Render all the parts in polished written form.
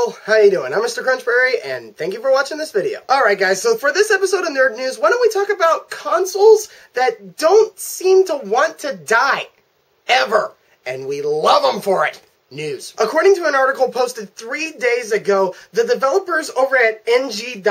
people, how you doing? I'm Mr. Crunchberry, and thank you for watching this video. Alright guys, so for this episode of Nerd News, why don't we talk about consoles that don't seem to want to die. Ever. And we love them for it. News. According to an article posted 3 days ago, the developers over at ng.dev.team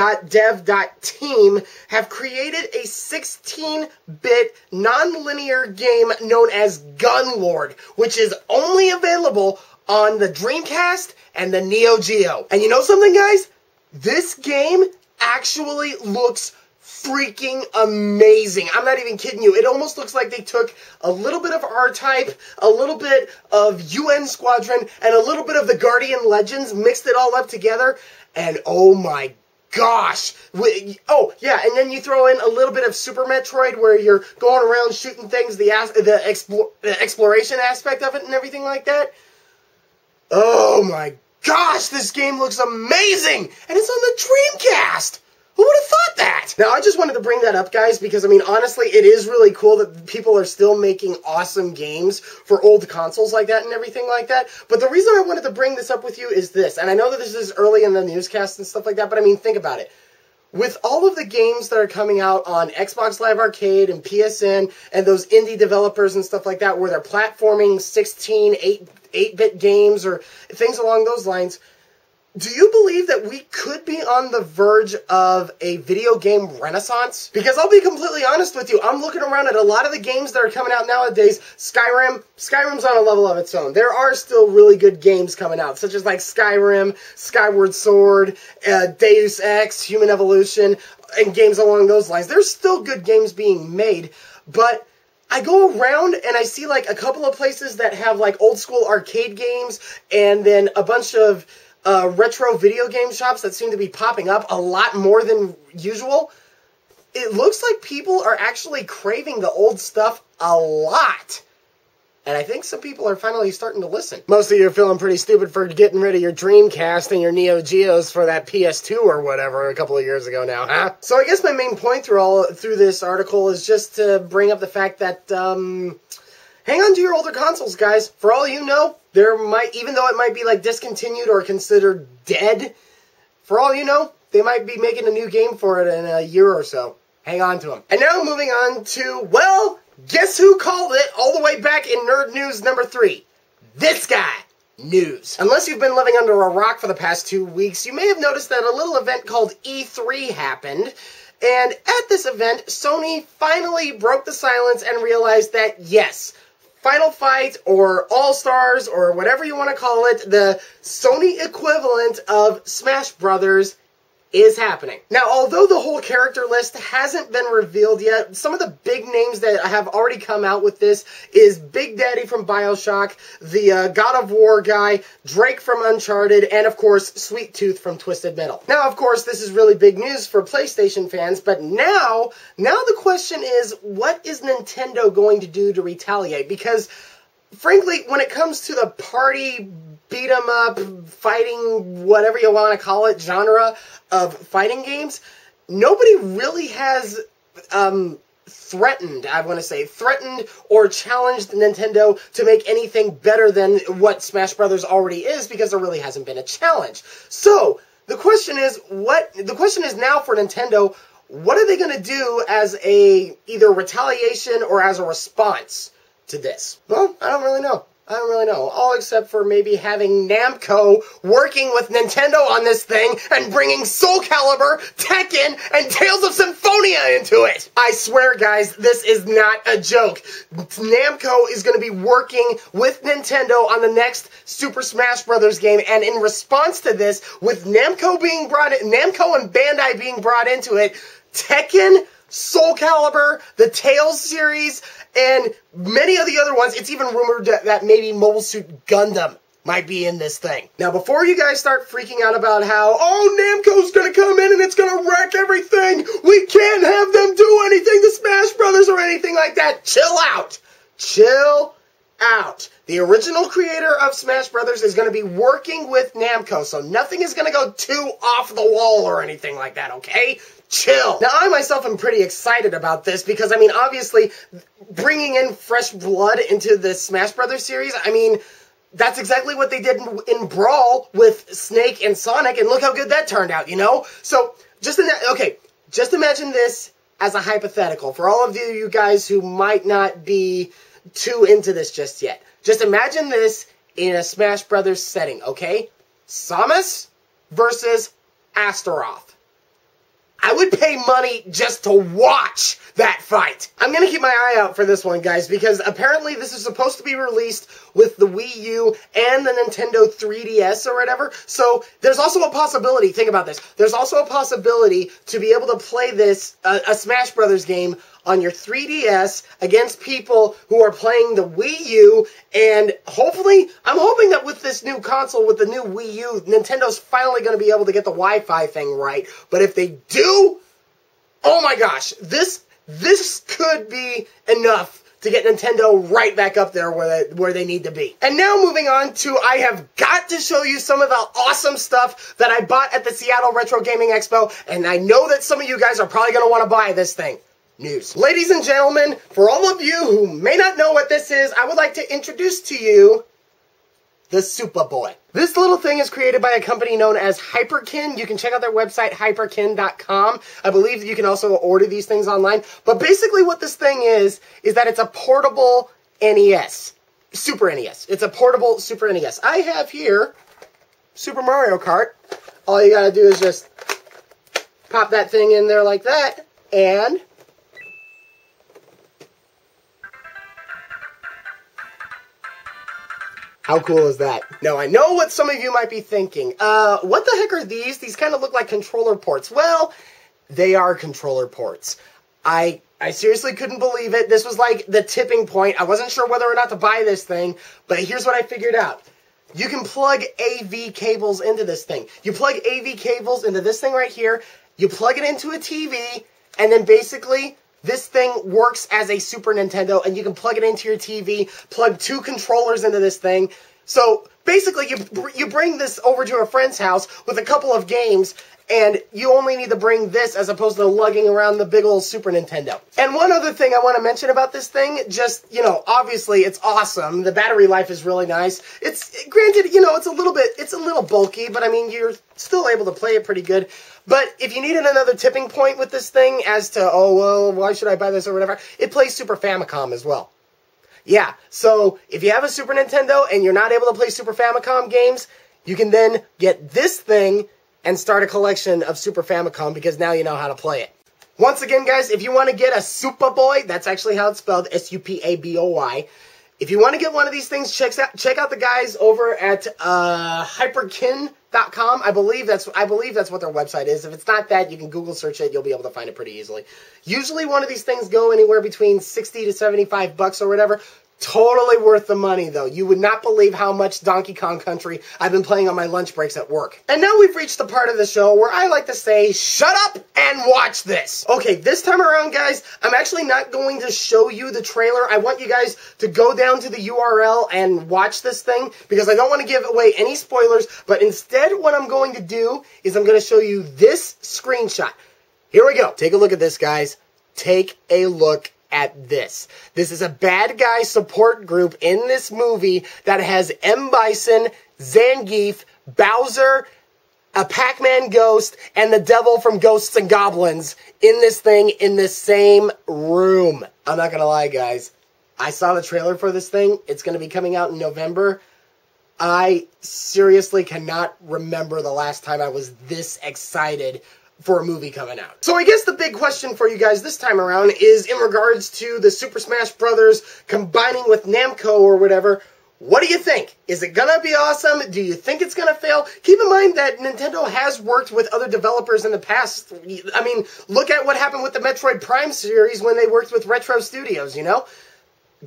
have created a 16-bit non-linear game known as Gunlord, which is only available on the Dreamcast and the Neo Geo. And you know something, guys? This game actually looks freaking amazing. I'm not even kidding you. It almost looks like they took a little bit of R-Type, a little bit of UN Squadron, and a little bit of the Guardian Legends, mixed it all up together, and oh my gosh. Oh, yeah, and then you throw in a little bit of Super Metroid where you're going around shooting things, the exploration aspect of it and everything like that. Oh my gosh, this game looks amazing! And it's on the Dreamcast! Who would have thought that? Now, I just wanted to bring that up, guys, because, I mean, honestly, it is really cool that people are still making awesome games for old consoles like that and everything like that. But the reason I wanted to bring this up with you is this, and I know that this is early in the newscast and stuff like that, but, I mean, think about it. With all of the games that are coming out on Xbox Live Arcade and PSN and those indie developers and stuff like that where they're platforming 8-bit games or things along those lines, do you believe that we could be on the verge of a video game renaissance? Because I'll be completely honest with you, I'm looking around at a lot of the games that are coming out nowadays. Skyrim's on a level of its own. There are still really good games coming out, such as like Skyrim, Skyward Sword, Deus Ex, Human Evolution, and games along those lines. There's still good games being made, but I go around and I see like a couple of places that have like old school arcade games and then a bunch of retro video game shops that seem to be popping up a lot more than usual. It looks like people are actually craving the old stuff a lot. And I think some people are finally starting to listen. Most of you are feeling pretty stupid for getting rid of your Dreamcast and your Neo Geos for that PS2 or whatever a couple of years ago now, huh? So I guess my main point through this article is just to bring up the fact that, hang on to your older consoles, guys. For all you know, even though it might be like discontinued or considered dead, for all you know, they might be making a new game for it in a year or so. Hang on to them. And now moving on to, well, guess who called it all the way back in Nerd News number 3? This guy. News. Unless you've been living under a rock for the past 2 weeks, you may have noticed that a little event called E3 happened. And at this event, Sony finally broke the silence and realized that, yes, Final Fight, or All-Stars, or whatever you want to call it, the Sony equivalent of Smash Brothers, is happening. Now, although the whole character list hasn't been revealed yet, some of the big names that have already come out with this is Big Daddy from BioShock, the God of War guy, Drake from Uncharted, and of course, Sweet Tooth from Twisted Metal. Now, of course, this is really big news for PlayStation fans, but now the question is, what is Nintendo going to do to retaliate? Because, frankly, when it comes to the party beat 'em up, fighting, whatever you want to call it, genre of fighting games, nobody really has threatened or challenged Nintendo to make anything better than what Smash Brothers already is, because there really hasn't been a challenge. So the question is now for Nintendo, what are they going to do as either retaliation or as a response to this? Well, I don't really know. All except for maybe having Namco working with Nintendo on this thing and bringing Soul Calibur, Tekken, and Tales of Symphonia into it. I swear, guys, this is not a joke. Namco is going to be working with Nintendo on the next Super Smash Brothers game, and in response to this, with Namco and Bandai being brought into it, Tekken, Soul Calibur, the Tales series, and many of the other ones, it's even rumored that maybe Mobile Suit Gundam might be in this thing. Now, before you guys start freaking out about how, oh, Namco's gonna come in and it's gonna wreck everything, we can't have them do anything to Smash Brothers or anything like that, chill out. Chill out. The original creator of Smash Brothers is going to be working with Namco, so nothing is going to go too off the wall or anything like that, okay? Chill. Now, I myself am pretty excited about this because, I mean, obviously, bringing in fresh blood into the Smash Brothers series, I mean, that's exactly what they did in Brawl with Snake and Sonic, and look how good that turned out, you know? So, just imagine this as a hypothetical for all of you guys who might not be too into this just yet. Just imagine this in a Smash Brothers setting, okay? Samus versus Astaroth. I would pay money just to watch that fight. I'm going to keep my eye out for this one, guys, because apparently this is supposed to be released with the Wii U and the Nintendo 3DS or whatever. So there's also a possibility, think about this, there's also a possibility to be able to play this, a Smash Brothers game on your 3DS against people who are playing the Wii U, and hopefully, I'm hoping that with this new console, with the new Wii U, Nintendo's finally going to be able to get the Wi-Fi thing right. But if they do, oh my gosh, this could be enough to get Nintendo right back up there where they need to be. And now moving on to, I have got to show you some of the awesome stuff that I bought at the Seattle Retro Gaming Expo, and I know that some of you guys are probably going to want to buy this thing. News. Ladies and gentlemen, for all of you who may not know what this is, I would like to introduce to you the SupaBoy. This little thing is created by a company known as Hyperkin. You can check out their website, hyperkin.com. I believe you can also order these things online. But basically what this thing is that it's a portable NES. Super NES. It's a portable Super NES. I have here Super Mario Kart. All you gotta do is just pop that thing in there like that, and how cool is that? Now, I know what some of you might be thinking. What the heck are these? These kind of look like controller ports. Well, they are controller ports. I seriously couldn't believe it. This was like the tipping point. I wasn't sure whether or not to buy this thing, but here's what I figured out. You can plug AV cables into this thing. You plug AV cables into this thing right here, you plug it into a TV, and then basically this thing works as a Super Nintendo, and you can plug it into your TV, plug 2 controllers into this thing. So basically, you bring this over to a friend's house with a couple of games, and you only need to bring this as opposed to lugging around the big old Super Nintendo. And one other thing I want to mention about this thing, just, you know, obviously it's awesome. The battery life is really nice. It's, granted, you know, it's a little bulky, but I mean, you're still able to play it pretty good. But if you needed another tipping point with this thing as to, oh, well, why should I buy this or whatever, it plays Super Famicom as well. Yeah, so if you have a Super Nintendo and you're not able to play Super Famicom games, you can then get this thing and start a collection of Super Famicom, because now you know how to play it. Once again, guys, if you want to get a SupaBoy, that's actually how it's spelled, S-U-P-A-B-O-Y. If you want to get one of these things, check out the guys over at hyperkin.com. I believe that's what their website is. If it's not that, you can Google search it. You'll be able to find it pretty easily. Usually one of these things go anywhere between 60 to 75 bucks or whatever. Totally worth the money, though. You would not believe how much Donkey Kong Country I've been playing on my lunch breaks at work. And now we've reached the part of the show where I like to say, shut up and watch this. Okay, this time around, guys, I'm actually not going to show you the trailer. I want you guys to go down to the URL and watch this thing, because I don't want to give away any spoilers, but instead what I'm going to do is I'm going to show you this screenshot. Here we go. Take a look at this, guys. Take a look at this. This is a bad guy support group in this movie that has M. Bison, Zangief, Bowser, a Pac-Man ghost, and the devil from Ghosts and Goblins in this thing in the same room. I'm not gonna lie, guys. I saw the trailer for this thing. It's gonna be coming out in November. I seriously cannot remember the last time I was this excited for a movie coming out. So I guess the big question for you guys this time around is in regards to the Super Smash Brothers combining with Namco or whatever. What do you think? Is it gonna be awesome? Do you think it's gonna fail? Keep in mind that Nintendo has worked with other developers in the past. I mean, look at what happened with the Metroid Prime series when they worked with Retro Studios, you know?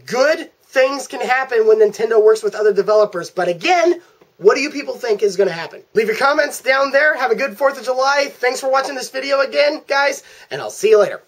Good things can happen when Nintendo works with other developers, but again, what do you people think is going to happen? Leave your comments down there. Have a good 4th of July. Thanks for watching this video again, guys, and I'll see you later.